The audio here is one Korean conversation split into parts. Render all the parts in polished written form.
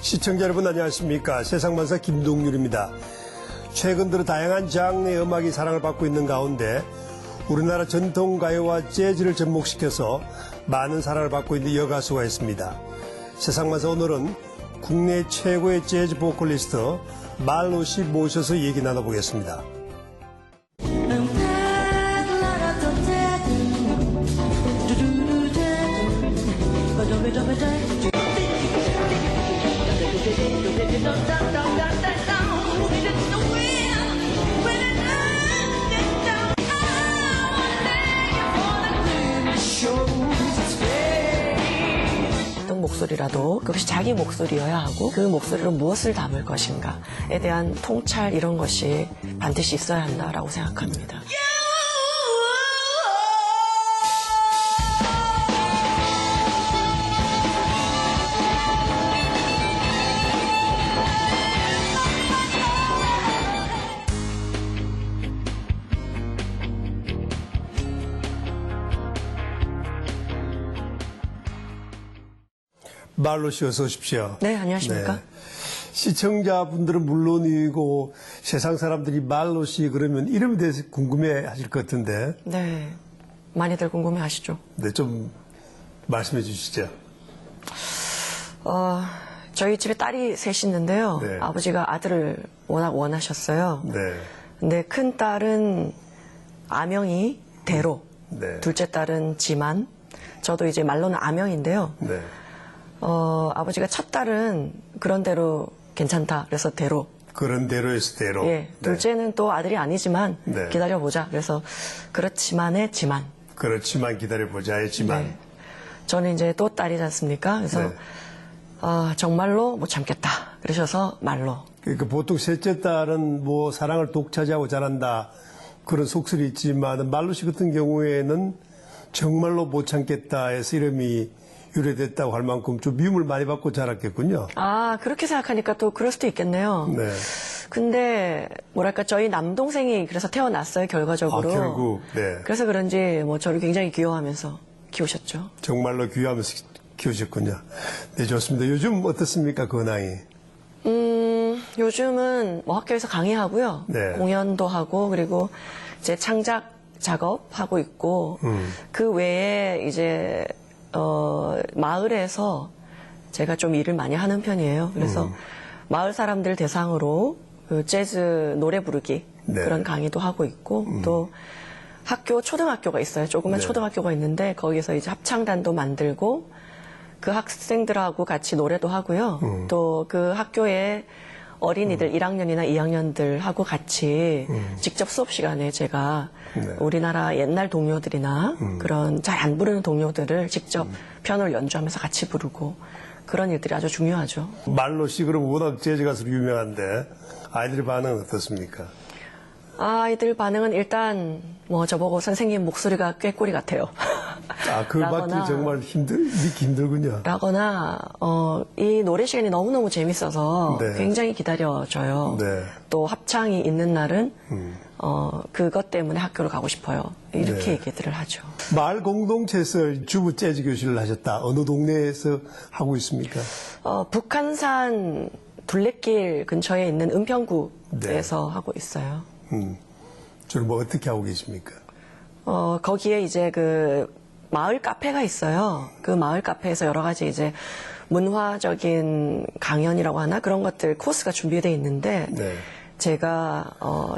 시청자 여러분 안녕하십니까. 세상만사 김동률입니다. 최근 들어 다양한 장르의 음악이 사랑을 받고 있는 가운데 우리나라 전통 가요와 재즈를 접목시켜서 많은 사랑을 받고 있는 여가수가 있습니다. 세상만사 오늘은 국내 최고의 재즈 보컬리스트 말로 씨 모셔서 얘기 나눠보겠습니다. 어떤 목소리라도 그것이 자기 목소리여야 하고 그 목소리로 무엇을 담을 것인가에 대한 통찰 이런 것이 반드시 있어야 한다라고 생각합니다. 말로 씨 어서 오십시오. 네, 안녕하십니까? 네. 시청자분들은 물론이고 세상 사람들이 말로 씨 그러면 이름에 대해서 궁금해 하실 것 같은데 네, 많이들 궁금해하시죠? 네, 좀 말씀해 주시죠. 저희 집에 딸이 셋이 있는데요. 네. 아버지가 아들을 워낙 원하셨어요. 네. 근데 큰 딸은 아명이 대로, 네. 둘째 딸은 지만, 저도 이제 말로는 아명인데요. 네. 아버지가 첫 딸은 그런 대로 괜찮다. 그래서 대로. 그런 대로에서 대로. 예. 둘째는 또 아들이 아니지만 네. 기다려보자. 그래서 그렇지만의 지만. 그렇지만 기다려보자 했지만. 네. 저는 이제 또 딸이지 않습니까? 그래서 네. 정말로 못 참겠다. 그러셔서 말로. 그러니까 보통 셋째 딸은 뭐 사랑을 독차지하고 자란다 그런 속설이 있지만 말로 씨 같은 경우에는 정말로 못 참겠다 해서 이름이 유래됐다고 할 만큼 좀 미움을 많이 받고 자랐겠군요. 아, 그렇게 생각하니까 또 그럴 수도 있겠네요. 네. 근데 뭐랄까 저희 남동생이 그래서 태어났어요, 결과적으로. 아, 결국. 네. 그래서 그런지 뭐 저를 굉장히 귀여워하면서 키우셨죠. 정말로 귀하면서 키우셨군요. 네, 좋습니다. 요즘 어떻습니까, 근황이? 요즘은 뭐 학교에서 강의하고요. 네. 공연도 하고 그리고 이제 창작 작업하고 있고 그 외에 이제 마을에서 제가 좀 일을 많이 하는 편이에요. 그래서 마을 사람들 대상으로 그 재즈 노래 부르기 네. 그런 강의도 하고 있고 또 초등학교가 있어요. 조그만 네. 초등학교가 있는데 거기서 이제 합창단도 만들고 그 학생들하고 같이 노래도 하고요. 또 그 학교에 어린이들 1학년이나 2학년들하고 같이 직접 수업 시간에 제가 네. 우리나라 옛날 동요들이나 그런 잘 안 부르는 동요들을 직접 피아노를 연주하면서 같이 부르고 그런 일들이 아주 중요하죠. 말로 씨 그럼 워낙 재즈 가수로 유명한데 아이들의 반응은 어떻습니까? 아이들 반응은 일단 뭐 저보고 선생님 목소리가 꾀꼬리 같아요. 아, 그걸 받기 라거나- 정말 믿기 힘들군요. 라거나 이 노래 시간이 너무너무 재밌어서 네. 굉장히 기다려져요. 네. 또 합창이 있는 날은 그것 때문에 학교를 가고 싶어요. 이렇게 네. 얘기들을 하죠. 마을 공동체에서 주부 재즈 교실을 하셨다. 어느 동네에서 하고 있습니까? 북한산 둘레길 근처에 있는 은평구에서 네. 하고 있어요. 주로 뭐 어떻게 하고 계십니까? 거기에 이제 그 마을 카페가 있어요. 그 마을 카페에서 여러 가지 이제 문화적인 강연이라고 하나 그런 것들 코스가 준비되어 있는데 네. 제가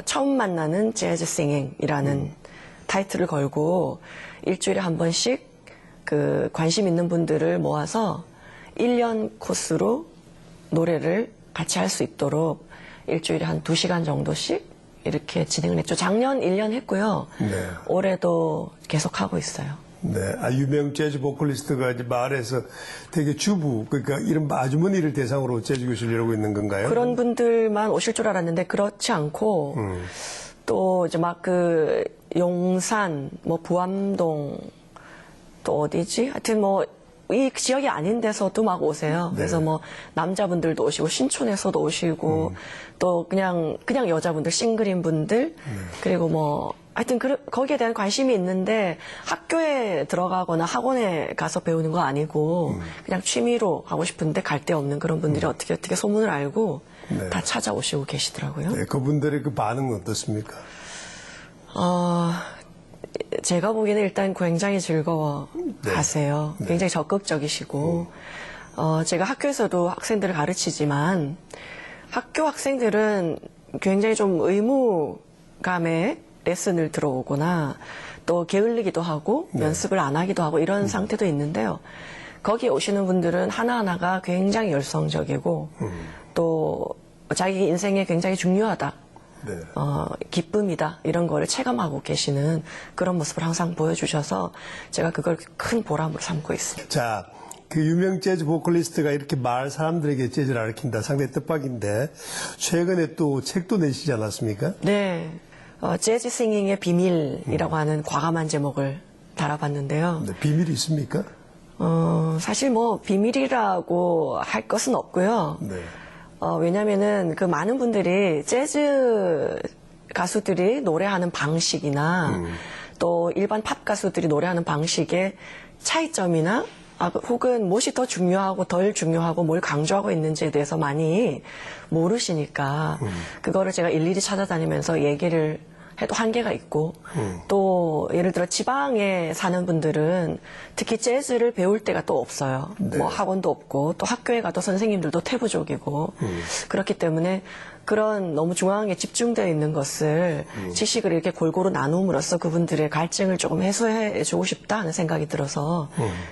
처음 만나는 재즈 싱잉이라는 타이틀을 걸고 일주일에 한 번씩 그 관심 있는 분들을 모아서 1년 코스로 노래를 같이 할 수 있도록 일주일에 한 2시간 정도씩 이렇게 진행을 했죠. 작년 1년 했고요. 네. 올해도 계속 하고 있어요. 네. 유명 재즈 보컬리스트가 이제 마을에서 되게 주부, 그러니까 이런 아주머니를 대상으로 재즈 교실을 열고 있는 건가요? 그런 분들만 오실 줄 알았는데 그렇지 않고 또 이제 막 그 용산, 뭐 부암동 또 어디지? 하여튼 뭐 이 지역이 아닌 데서도 막 오세요. 네. 그래서 뭐 남자분들도 오시고 신촌에서도 오시고 또 그냥 여자분들 싱글인 분들 그리고 뭐 하여튼 거기에 대한 관심이 있는데 학교에 들어가거나 학원에 가서 배우는 거 아니고 그냥 취미로 하고 싶은데 갈 데 없는 그런 분들이 어떻게 소문을 알고 네. 다 찾아오시고 계시더라고요. 네, 그분들의 그 반응은 어떻습니까? 제가 보기에는 일단 굉장히 즐거워 하세요. 네. 굉장히 적극적이시고, 제가 학교에서도 학생들을 가르치지만, 학교 학생들은 굉장히 좀 의무감에 레슨을 들어오거나, 또 게을리기도 하고, 연습을 안 하기도 하고, 이런 상태도 있는데요. 거기에 오시는 분들은 하나하나가 굉장히 열성적이고, 또 자기 인생에 굉장히 중요하다. 네. 기쁨이다. 이런 거를 체감하고 계시는 그런 모습을 항상 보여주셔서 제가 그걸 큰 보람으로 삼고 있습니다. 자, 그 유명 재즈 보컬리스트가 이렇게 마을 사람들에게 재즈를 가르친다. 상당히 뜻밖인데 최근에 또 책도 내시지 않았습니까? 네. 재즈 싱잉의 비밀이라고 하는 과감한 제목을 달아봤는데요. 네, 비밀이 있습니까? 사실 뭐 비밀이라고 할 것은 없고요. 네. 왜냐면은 그 많은 분들이 재즈 가수들이 노래하는 방식이나 또 일반 팝 가수들이 노래하는 방식의 차이점이나 혹은 무엇이 더 중요하고 덜 중요하고 뭘 강조하고 있는지에 대해서 많이 모르시니까 그거를 제가 일일이 찾아다니면서 얘기를 해도 한계가 있고 또 예를 들어 지방에 사는 분들은 특히 재즈를 배울 때가 또 없어요. 네. 뭐 학원도 없고 또 학교에 가도 선생님들도 태부족이고 그렇기 때문에 그런 너무 중앙에 집중되어 있는 것을 지식을 이렇게 골고루 나눔으로써 그분들의 갈증을 조금 해소해 주고 싶다 하는 생각이 들어서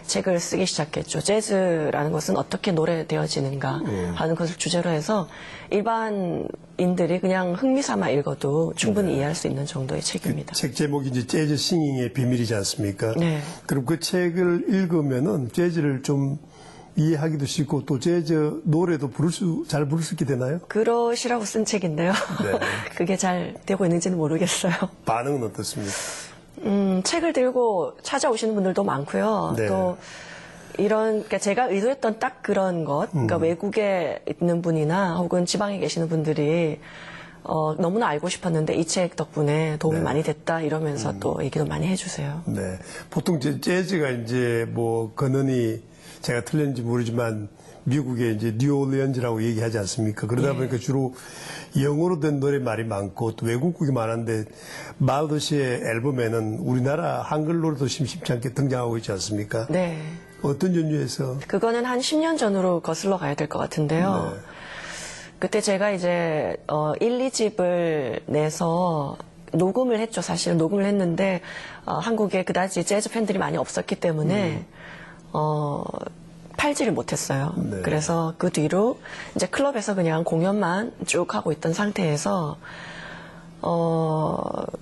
책을 쓰기 시작했죠. 재즈라는 것은 어떻게 노래되어지는가 하는 것을 주제로 해서 일반인들이 그냥 흥미삼아 읽어도 충분히 이해할 수 있는 정도의 책입니다. 책 제목이 이제 재즈 싱잉의 비밀이지 않습니까? 네. 그럼 그 책을 읽으면은 재즈를 좀 이해하기도 쉽고 또 재즈 노래도 잘 부를 수 있게 되나요? 그러시라고 쓴 책인데요. 네. 그게 잘 되고 있는지는 모르겠어요. 반응은 어떻습니까? 책을 들고 찾아오시는 분들도 많고요. 네. 또 그러니까 제가 의도했던 딱 그런 것, 그러니까 외국에 있는 분이나 혹은 지방에 계시는 분들이 너무나 알고 싶었는데 이 책 덕분에 도움이 많이 됐다 이러면서 또 얘기도 많이 해주세요. 네. 보통 재즈가 이제 뭐 근원이 제가 틀렸는지 모르지만 미국의 이제 뉴올리언즈라고 얘기하지 않습니까? 그러다 보니까 주로 영어로 된 노래 말이 많고 또 외국곡이 많은데 마우더 씨의 앨범에는 우리나라 한글 노래도 심심치 않게 등장하고 있지 않습니까? 네. 어떤 연유에서? 그거는 한 10년 전으로 거슬러 가야 될 것 같은데요. 네. 그때 제가 이제 1, 2집을 내서 녹음을 했죠. 사실은 녹음을 했는데 한국에 그다지 재즈 팬들이 많이 없었기 때문에 팔지를 못했어요. 네. 그래서 그 뒤로 이제 클럽에서 그냥 공연만 쭉 하고 있던 상태에서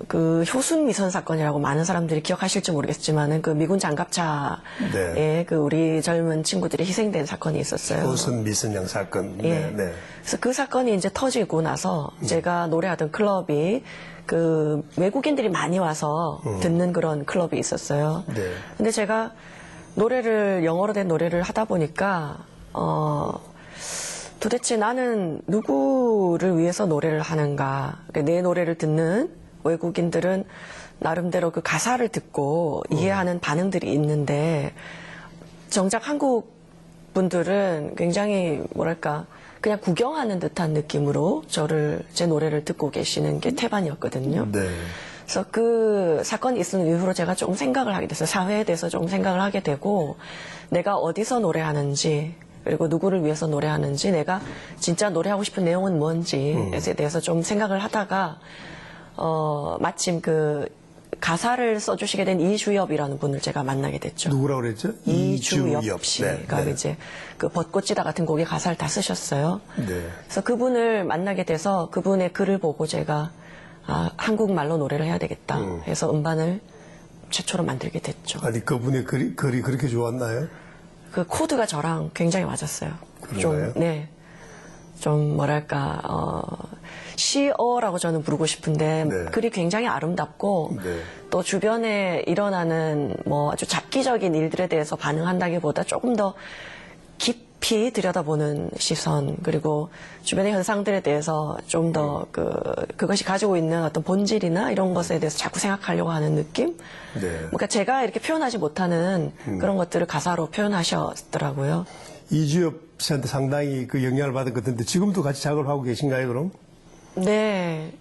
그 효순 미선 사건이라고 많은 사람들이 기억하실지 모르겠지만은 그 미군 장갑차에 네. 그 우리 젊은 친구들이 희생된 사건이 있었어요. 효순 미선양 사건. 예. 네. 네. 그래서 그 사건이 이제 터지고 나서 제가 노래하던 클럽이 그 외국인들이 많이 와서 듣는 그런 클럽이 있었어요. 네. 근데 제가 노래를 영어로 된 노래를 하다 보니까 도대체 나는 누구를 위해서 노래를 하는가? 내 노래를 듣는 외국인들은 나름대로 그 가사를 듣고 이해하는 반응들이 있는데 정작 한국 분들은 굉장히 뭐랄까 그냥 구경하는 듯한 느낌으로 제 노래를 듣고 계시는 게 태반이었거든요. 네. 그래서 그 사건이 있은 이후로 제가 조금 생각을 하게 됐어요. 사회에 대해서 조금 생각을 하게 되고 내가 어디서 노래하는지 그리고 누구를 위해서 노래하는지 내가 진짜 노래하고 싶은 내용은 뭔지에 대해서 좀 생각을 하다가 마침 그 가사를 써주시게 된 이주엽이라는 분을 제가 만나게 됐죠. 누구라고 그랬죠? 이주엽 씨가 네. 네. 이제 그 벚꽃지다 같은 곡의 가사를 다 쓰셨어요. 네. 그래서 그분을 만나게 돼서 그분의 글을 보고 제가 한국말로 노래를 해야 되겠다 해서 음반을 최초로 만들게 됐죠. 아니 그분의 글이 그렇게 좋았나요? 그 코드가 저랑 굉장히 맞았어요. 그런가요? 좀 뭐랄까 시어라고 저는 부르고 싶은데 네. 글이 굉장히 아름답고 네. 또 주변에 일어나는 뭐 아주 잡기적인 일들에 대해서 반응한다기보다 조금 더 깊이 들여다보는 시선, 그리고 주변의 현상들에 대해서 좀 더 그것이 가지고 있는 어떤 본질이나 이런 것에 대해서 자꾸 생각하려고 하는 느낌? 네. 그러니까 제가 이렇게 표현하지 못하는 그런 것들을 가사로 표현하셨더라고요. 이주엽 씨한테 상당히 그 영향을 받은 것 같은데 지금도 같이 작업을 하고 계신가요, 그럼? 네,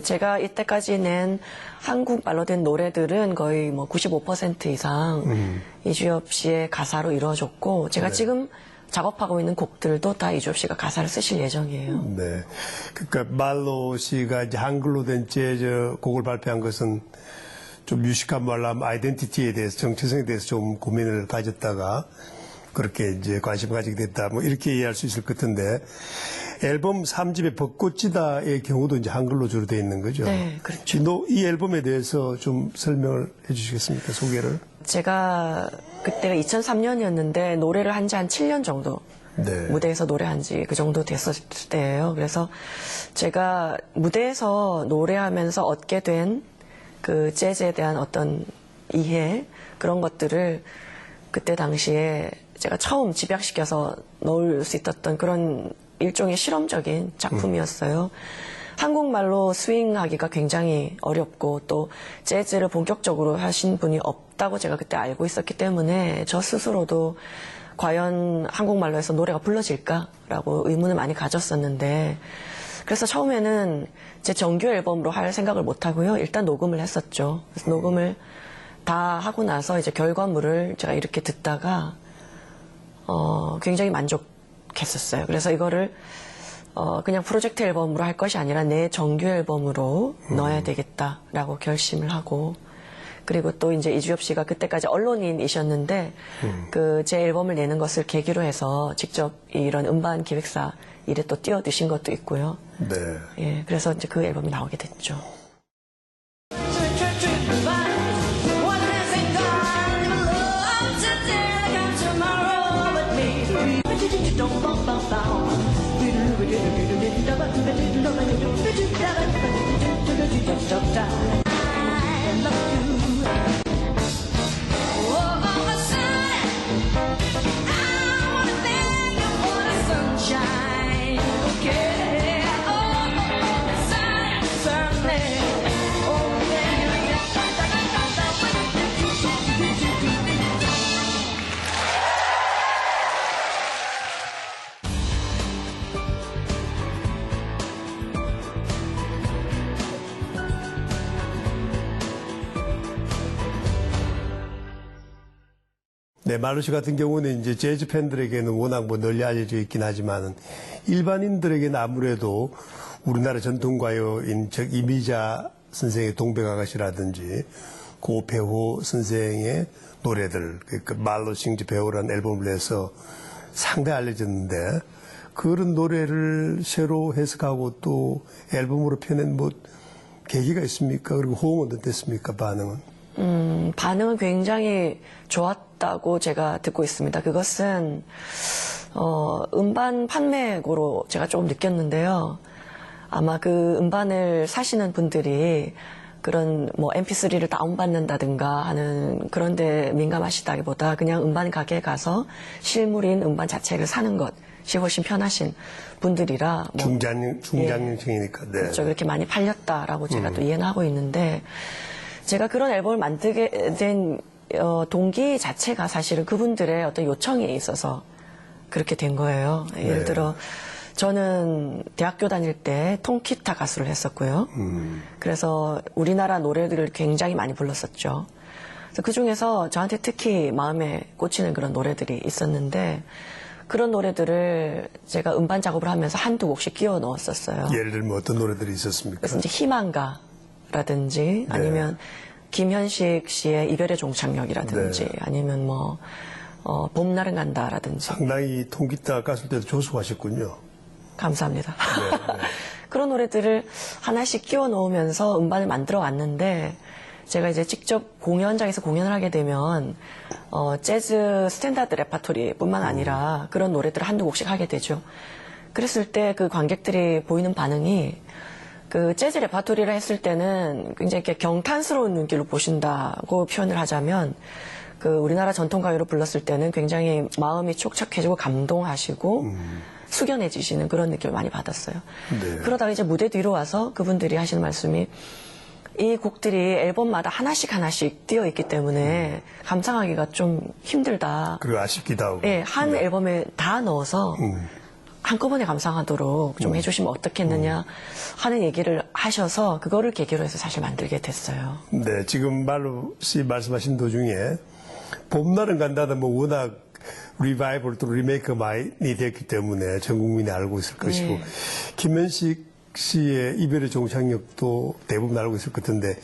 제가 이때까지 낸 한국말로 된 노래들은 거의 뭐 95% 이상 이주엽 씨의 가사로 이루어졌고, 제가 네. 지금 작업하고 있는 곡들도 다 이주엽 씨가 가사를 쓰실 예정이에요. 네. 그러니까 말로 씨가 이제 한글로 된 재즈 곡을 발표한 것은 좀 유식한 말로 하면 아이덴티티에 대해서, 정체성에 대해서 좀 고민을 가졌다가 그렇게 이제 관심을 가지게 됐다. 뭐 이렇게 이해할 수 있을 것 같은데, 앨범 3집의 벚꽃이다의 경우도 이제 한글로 주로 되어 있는 거죠. 네, 그렇죠. 이 앨범에 대해서 좀 설명을 해 주시겠습니까? 소개를. 제가 그때가 2003년이었는데 노래를 한 지 한 7년 정도 네. 무대에서 노래한 지 그 정도 됐었을 때예요. 그래서 제가 무대에서 노래하면서 얻게 된 그 재즈에 대한 어떤 이해, 그런 것들을 그때 당시에 제가 처음 집약시켜서 넣을 수 있었던 그런 일종의 실험적인 작품이었어요. 한국말로 스윙하기가 굉장히 어렵고 또 재즈를 본격적으로 하신 분이 없다고 제가 그때 알고 있었기 때문에 저 스스로도 과연 한국말로 해서 노래가 불러질까라고 의문을 많이 가졌었는데, 그래서 처음에는 제 정규 앨범으로 할 생각을 못 하고요. 일단 녹음을 했었죠. 그래서 녹음을 다 하고 나서 이제 결과물을 제가 이렇게 듣다가 굉장히 만족했었어요. 그래서 이거를 그냥 프로젝트 앨범으로 할 것이 아니라 내 정규 앨범으로 넣어야 되겠다라고 결심을 하고, 그리고 또 이제 이주엽 씨가 그때까지 언론인이셨는데 제 앨범을 내는 것을 계기로 해서 직접 이런 음반 기획사 일에 또 뛰어드신 것도 있고요. 네. 예, 그래서 이제 그 앨범이 나오게 됐죠. 네, 말로 씨 같은 경우는 이제 재즈 팬들에게는 워낙 뭐 널리 알려져 있긴 하지만 일반인들에게는 아무래도 우리나라 전통가요인 이미자 선생의 동백아가씨라든지 고배호 선생의 노래들, 그 말로 싱지 배우라는 앨범을 내서 상당히 알려졌는데, 그런 노래를 새로 해석하고 또 앨범으로 펴낸 뭐 계기가 있습니까? 그리고 호응은 어땠습니까? 반응은? 반응은 굉장히 좋았다고 제가 듣고 있습니다. 그것은 음반 판매고로 제가 조금 느꼈는데요. 아마 그 음반을 사시는 분들이 그런 뭐 MP3를 다운받는다든가 하는 그런 데 민감하시다기보다 그냥 음반 가게에 가서 실물인 음반 자체를 사는 것이 훨씬 편하신 분들이라 뭐 중장년층이니까. 네. 그렇죠. 그렇게 많이 팔렸다라고 제가 또 이해는 하고 있는데, 제가 그런 앨범을 만들게 된 동기 자체가 사실은 그분들의 어떤 요청에 있어서 그렇게 된 거예요. 예를 들어 저는 대학교 다닐 때 통기타 가수를 했었고요. 그래서 우리나라 노래들을 굉장히 많이 불렀었죠. 그래서 그중에서 저한테 특히 마음에 꽂히는 그런 노래들이 있었는데, 그런 노래들을 제가 음반 작업을 하면서 한두 곡씩 끼워 넣었었어요. 예를 들면 어떤 노래들이 있었습니까? 그래서 이제 희망가라든지 아니면 김현식 씨의 이별의 종착역이라든지 네. 아니면 뭐 봄날은 간다라든지. 상당히 통기타 가수 때도 조수하셨군요. 감사합니다. 네, 네. 그런 노래들을 하나씩 끼워 넣으면서 음반을 만들어 왔는데, 제가 이제 직접 공연장에서 공연을 하게 되면 재즈 스탠다드 레파토리뿐만 아니라 그런 노래들을 한두 곡씩 하게 되죠. 그랬을 때 그 관객들이 보이는 반응이, 그 재즈 레파토리를 했을 때는 굉장히 이렇게 경탄스러운 눈길로 보신다고 표현을 하자면, 그 우리나라 전통 가요를 불렀을 때는 굉장히 마음이 촉촉해지고 감동하시고 숙연해지시는 그런 느낌을 많이 받았어요. 네. 그러다가 이제 무대 뒤로 와서 그분들이 하시는 말씀이 이 곡들이 앨범마다 하나씩 띄어 있기 때문에 감상하기가 좀 힘들다. 그리고 아쉽기도 하고. 예, 한 앨범에 다 넣어서 한꺼번에 감상하도록 좀 해주시면 어떻겠느냐 하는 얘기를 하셔서 그거를 계기로 해서 사실 만들게 됐어요. 네, 지금 말로 씨 말씀하신 도중에 봄날은 간다는 뭐 워낙 리바이벌 또 리메이크 많이 됐기 때문에 전 국민이 알고 있을 것이고 네. 김현식 씨의 이별의 종착역도 대부분 알고 있을 것 같은데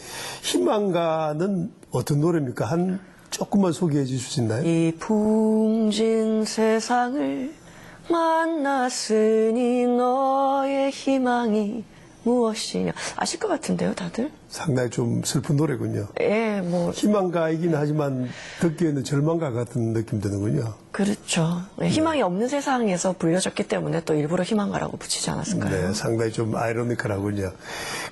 희망가는 어떤 노래입니까? 한 조금만 소개해 주실 수 있나요? 이 풍진 세상을 만났으니 너의 희망이 무엇이냐. 아실 것 같은데요, 다들? 상당히 좀 슬픈 노래군요. 예, 뭐 희망가이긴 하지만 듣기에는 절망가 같은 느낌 드는군요. 그렇죠. 예, 희망이 없는 세상에서 불려졌기 때문에 또 일부러 희망가라고 붙이지 않았을까요? 네, 상당히 좀 아이러니컬하군요.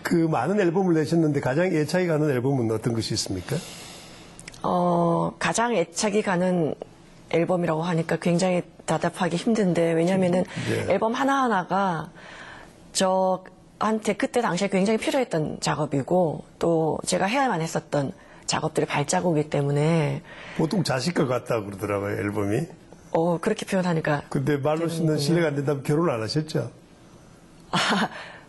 그 많은 앨범을 내셨는데 가장 애착이 가는 앨범은 어떤 것이 있습니까? 가장 애착이 가는 앨범이라고 하니까 굉장히 답답하기 힘든데 왜냐면은 네. 앨범 하나하나가 저한테 그때 당시에 굉장히 필요했던 작업이고 또 제가 해야만 했었던 작업들의 발자국이기 때문에 보통 자식과 같다고 그러더라고요, 앨범이. 그렇게 표현하니까 근데 말로 씨는 신뢰가 안 된다면 결혼 안 하셨죠?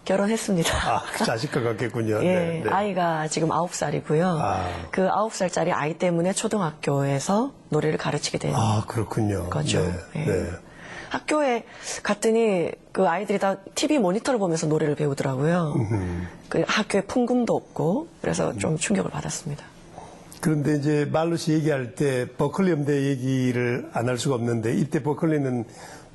결혼했습니다. 그 자식과 같겠군요. 예, 네, 네. 아이가 지금 9살이고요. 아. 그 9살짜리 아이 때문에 초등학교에서 노래를 가르치게 된 그렇군요. 거죠. 네, 예. 네. 학교에 갔더니 그 아이들이 다 TV 모니터를 보면서 노래를 배우더라고요. 그 학교에 풍금도 없고 그래서 좀 충격을 받았습니다. 그런데 이제 말로 씨 얘기할 때 버클리 음대 얘기를 안 할 수가 없는데 이때 버클리는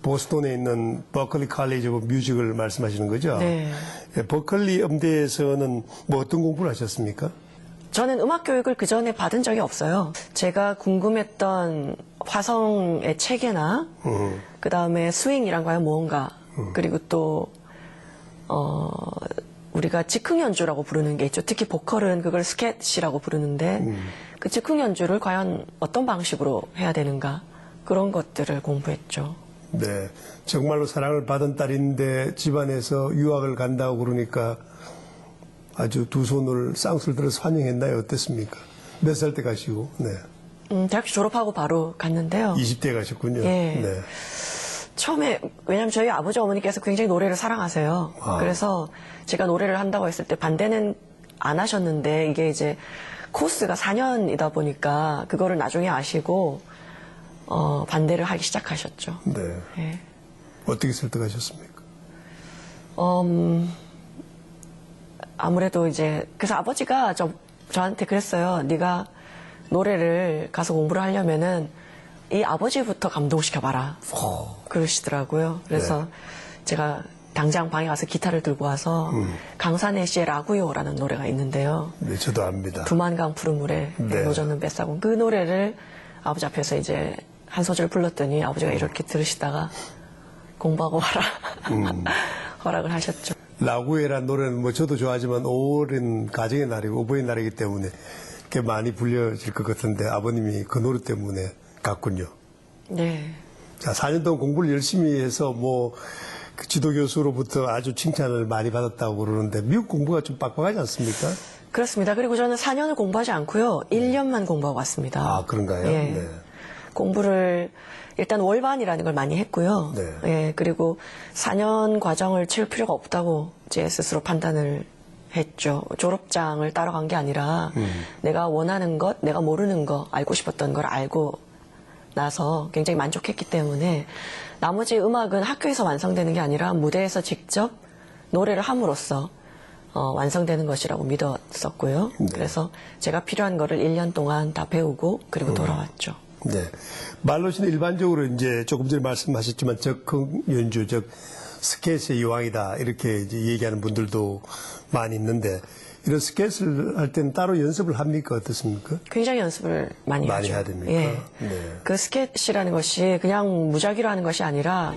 보스턴에 있는 버클리 칼리지 오브 뮤직을 말씀하시는 거죠? 네. 예, 버클리 음대에서는 뭐 어떤 공부를 하셨습니까? 저는 음악 교육을 그 전에 받은 적이 없어요. 제가 궁금했던 화성의 체계나 그 다음에 스윙이란 과연 무언가 그리고 또 우리가 즉흥 연주라고 부르는 게 있죠. 특히 보컬은 그걸 스케치라고 부르는데 그 즉흥 연주를 과연 어떤 방식으로 해야 되는가 그런 것들을 공부했죠. 네. 정말로 사랑을 받은 딸인데 집안에서 유학을 간다고 그러니까 아주 두 손을 쌍수를 들어서 환영했나요? 어땠습니까? 몇 살 때 가시고? 네. 대학교 졸업하고 바로 갔는데요. 20대 가셨군요. 예. 네. 처음에 왜냐하면 저희 아버지 어머니께서 굉장히 노래를 사랑하세요. 그래서 제가 노래를 한다고 했을 때 반대는 안 하셨는데 이게 이제 코스가 4년이다 보니까 그거를 나중에 아시고 반대를 하기 시작하셨죠. 네. 예. 어떻게 설득하셨습니까? 아무래도 이제 그래서 아버지가 저한테 그랬어요. 네가 노래를 가서 공부를 하려면은 이 아버지부터 감동시켜봐라. 그러시더라고요. 그래서 제가 당장 방에 가서 기타를 들고 와서 강산의 씨의 라구요라는 노래가 있는데요. 네, 저도 압니다. 두만강 푸른 물에 네. 노젓는 뱃사공 그 노래를 아버지 앞에서 이제 한 소절 불렀더니 아버지가 이렇게 들으시다가 공부하고 와라 허락을 하셨죠. 라구에란 노래는 뭐 저도 좋아하지만 5월은 가정의 날이고 어버이날이기 때문에 꽤 많이 불려질 것 같은데 아버님이 그 노래 때문에 갔군요. 네. 자, 4년 동안 공부를 열심히 해서 그 지도 교수로부터 아주 칭찬을 많이 받았다고 그러는데 미국 공부가 좀 빡빡하지 않습니까? 그렇습니다. 그리고 저는 4년을 공부하지 않고요. 1년만 공부하고 왔습니다. 아, 그런가요? 예. 네. 공부를 일단 월반이라는 걸 많이 했고요. 네. 예, 그리고 4년 과정을 치를 필요가 없다고 제 스스로 판단을 했죠. 졸업장을 따러 간 게 아니라 내가 원하는 것, 내가 모르는 거, 알고 싶었던 걸 알고 나서 굉장히 만족했기 때문에 나머지 음악은 학교에서 완성되는 게 아니라 무대에서 직접 노래를 함으로써 완성되는 것이라고 믿었었고요. 네. 그래서 제가 필요한 거를 1년 동안 다 배우고 그리고 돌아왔죠. 네. 말로 씨는 일반적으로 이제 조금 전에 말씀하셨지만 즉흥 연주, 즉 스케치의 여왕이다 이렇게 이제 얘기하는 분들도 많이 있는데 이런 스케치를 할 때는 따로 연습을 합니까? 어떻습니까? 굉장히 연습을 많이 하죠. 해야 됩니까? 예. 네. 그 스케치라는 것이 그냥 무작위로 하는 것이 아니라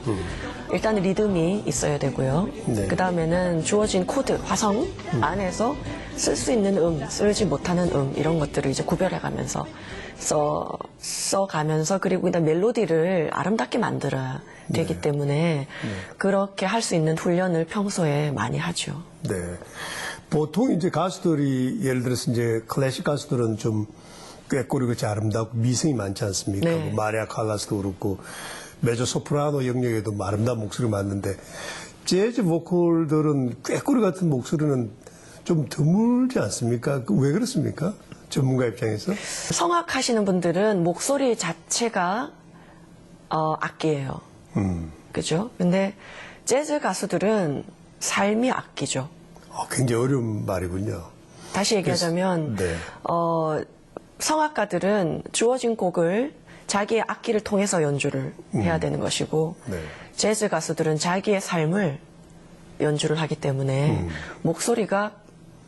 일단 리듬이 있어야 되고요. 네. 그 다음에는 주어진 코드, 화성 안에서 쓸 수 있는 쓰지 못하는 이런 것들을 이제 구별해가면서 써가면서 그리고 그다음 멜로디를 아름답게 만들어야 되기 때문에 그렇게 할 수 있는 훈련을 평소에 많이 하죠. 네. 보통 이제 가수들이 예를 들어서 이제 클래식 가수들은 좀 꾀꼬리같이 아름답고 미성이 많지 않습니까? 네. 뭐 마리아 칼라스도 그렇고 메조 소프라노 영역에도 아름다운 목소리 맞는데 재즈 보컬들은 꾀꼬리 같은 목소리는 좀 드물지 않습니까? 왜 그렇습니까? 전문가 입장에서? 성악하시는 분들은 목소리 자체가 악기예요. 그죠? 근데 재즈 가수들은 삶이 악기죠. 굉장히 어려운 말이군요. 다시 얘기하자면 네. 성악가들은 주어진 곡을 자기의 악기를 통해서 연주를 해야 되는 것이고 네. 재즈 가수들은 자기의 삶을 연주를 하기 때문에 목소리가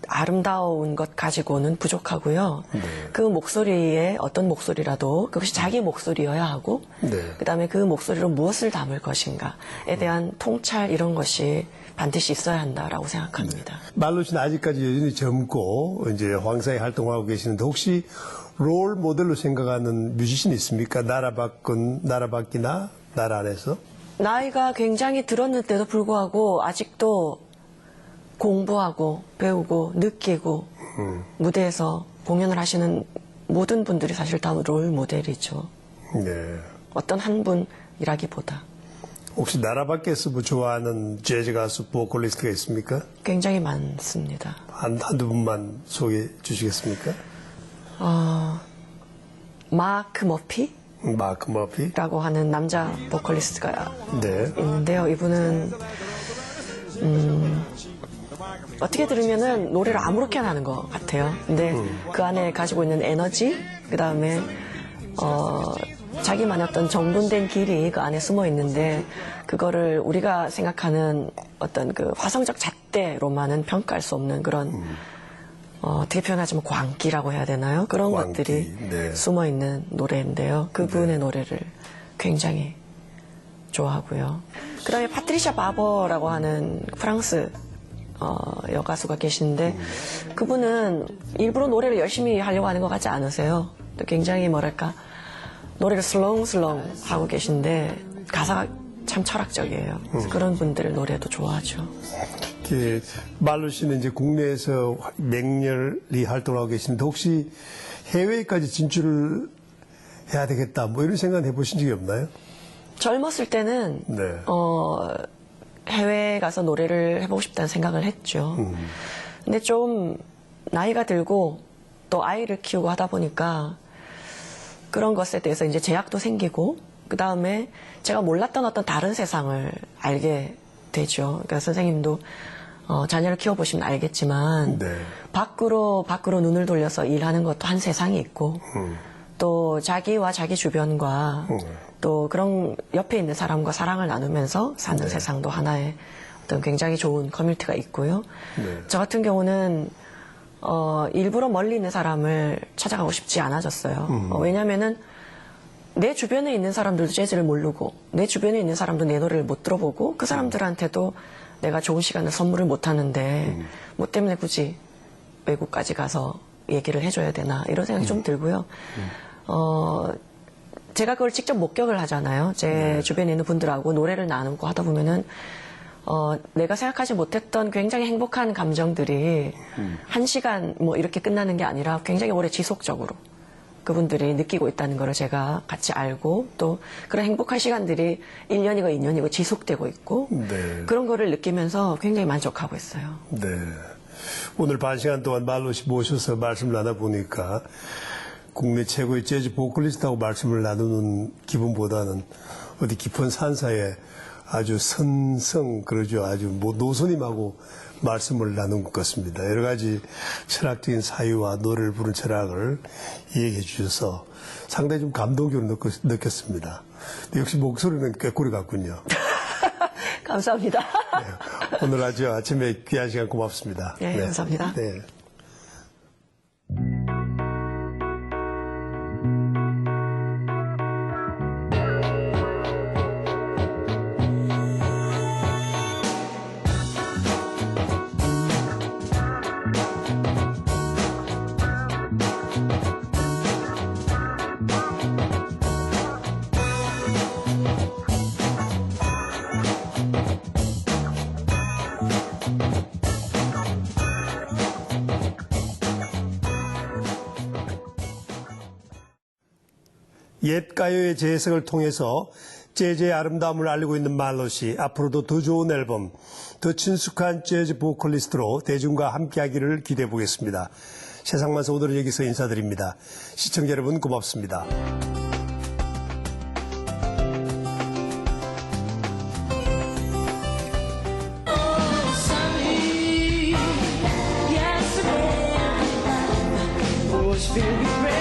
아름다운 것 가지고는 부족하고요. 네. 그 목소리에 어떤 목소리라도 그것이 자기 목소리여야 하고 네. 그다음에 그 목소리로 무엇을 담을 것인가에 대한 통찰 이런 것이 반드시 있어야 한다라고 생각합니다. 말로 씨는 아직까지 여전히 젊고 이제 황사에 활동하고 계시는데 혹시 롤 모델로 생각하는 뮤지션이 있습니까? 나라 밖이나 나라 안에서? 나이가 굉장히 들었는데도 불구하고 아직도 공부하고 배우고 느끼고 무대에서 공연을 하시는 모든 분들이 사실 다 롤 모델이죠. 네. 어떤 한 분이라기보다. 혹시 나라 밖에서 뭐 좋아하는 재즈 가수, 보컬리스트가 있습니까? 굉장히 많습니다. 한두 분만 소개해 주시겠습니까? 마크 머피? 마크 머피? 라고 하는 남자 보컬리스트가 네. 있는데요. 이분은 어떻게 들으면은 노래를 아무렇게나 하는 것 같아요. 근데 그 안에 가지고 있는 에너지, 그 다음에 자기만의 어떤 정돈된 길이 그 안에 숨어 있는데 그거를 우리가 생각하는 어떤 그 화성적 잣대로만은 평가할 수 없는 그런 어떻게 표현하자면 광기라고 해야 되나요? 그런 광기, 것들이 네. 숨어 있는 노래인데요. 그분의 노래를 굉장히 좋아하고요. 그 다음에 파트리샤 바버라고 하는 프랑스 여가수가 계신데 그분은 일부러 노래를 열심히 하려고 하는 것 같지 않으세요? 또 굉장히 뭐랄까 노래를 슬렁슬렁 하고 계신데 가사가 참 철학적이에요. 그래서 그런 분들 노래도 좋아하죠. 말로 씨는 이제 국내에서 맹렬히 활동하고 계시는데 혹시 해외까지 진출을 해야 되겠다 뭐 이런 생각 해보신 적이 없나요? 젊었을 때는 네. 해외에 가서 노래를 해보고 싶다는 생각을 했죠. 근데 좀 나이가 들고 또 아이를 키우고 하다 보니까 그런 것에 대해서 이제 제약도 생기고 그 다음에 제가 몰랐던 어떤 다른 세상을 알게 되죠. 그러니까 선생님도 자녀를 키워보시면 알겠지만 네. 밖으로 눈을 돌려서 일하는 것도 한 세상이 있고 또 자기와 자기 주변과 또 그런 옆에 있는 사람과 사랑을 나누면서 사는 네. 세상도 하나의 어떤 굉장히 좋은 커뮤니티가 있고요. 네. 저 같은 경우는 일부러 멀리 있는 사람을 찾아가고 싶지 않아졌어요. 왜냐면은 내 주변에 있는 사람들도 재즈를 모르고 내 주변에 있는 사람도 내 노래를 못 들어보고 그 사람들한테도 내가 좋은 시간을 선물을 못 하는데 뭐 때문에 굳이 외국까지 가서 얘기를 해줘야 되나 이런 생각이 좀 들고요. 제가 그걸 직접 목격을 하잖아요. 제 주변에 있는 분들하고 노래를 나누고 하다 보면은 내가 생각하지 못했던 굉장히 행복한 감정들이 한 시간 뭐 이렇게 끝나는 게 아니라 굉장히 오래 지속적으로 그분들이 느끼고 있다는 걸 제가 같이 알고 또 그런 행복한 시간들이 1년이고 2년이고 지속되고 있고 네. 그런 거를 느끼면서 굉장히 만족하고 있어요. 네. 오늘 반 시간 동안 말로 씨 모셔서 말씀을 나눠보니까 국내 최고의 재즈 보컬리스트하고 말씀을 나누는 기분보다는 어디 깊은 산사에 아주 그러죠. 아주 뭐 노선임하고 말씀을 나눈 것 같습니다. 여러 가지 철학적인 사유와 노래를 부른 철학을 이야기해 주셔서 상당히 좀 감동적으로 느꼈습니다. 근데 역시 목소리는 꾀꼬리 같군요. 감사합니다. 네. 오늘 아침에 귀한 시간 고맙습니다. 네, 감사합니다. 네. 옛 가요의 재해석을 통해서 재즈의 아름다움을 알리고 있는 말로 씨, 앞으로도 더 좋은 앨범, 더 친숙한 재즈 보컬리스트로 대중과 함께하기를 기대해 보겠습니다. 세상만사 오늘은 여기서 인사드립니다. 시청자 여러분 고맙습니다. was very brave.